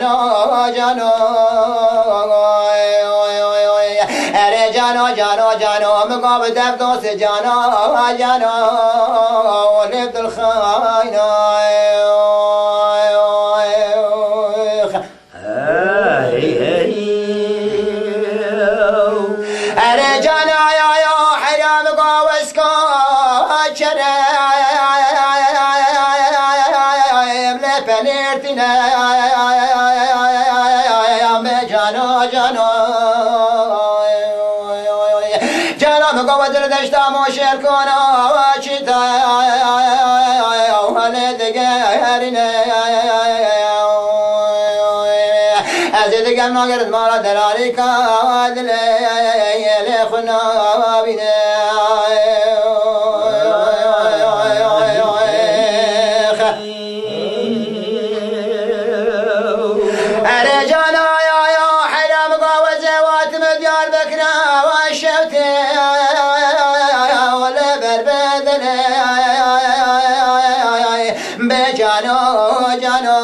جانو جانو اره جانو جانو جانو مقام دفتوس جانو جانو ولد الخاينة اره جانو يا حرام قوسكو فنيرتنا جانو جانو جانو مقوة الدشتا موشير كونا وشتا ولد قارنا أزيد قلنا قرد مالا دلالي كادل لخنا بنا بجانو جانو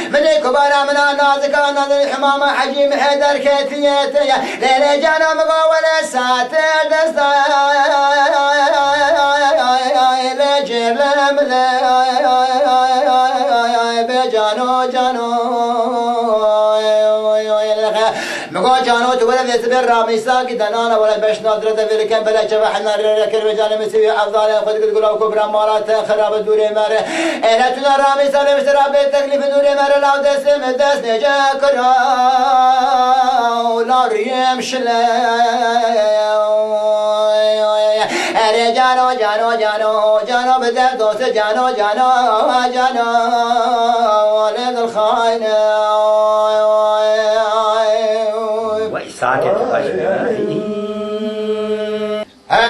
من كبار من الناس كان الحمام حجيم حيدر كتيت ليلة جانو مقاول الساتر دستا لجير لملا بجانو جانو مقول جانو تولد يتبر رامي ساقي دنانا ولا باش نادرة في الكم بلا شبحنا ركر رجال مسوي أفضل خذ تقول أو كبرى مارات خراب الدوري مارة إلا تنا رامي سالم سراب التكليف دوري مارة لا دسم دس نجا كرا ولا ريم شلا أري جانو جانو جانو جانو بدل دوس جانو جانو جانو ولد الخاينة ساكت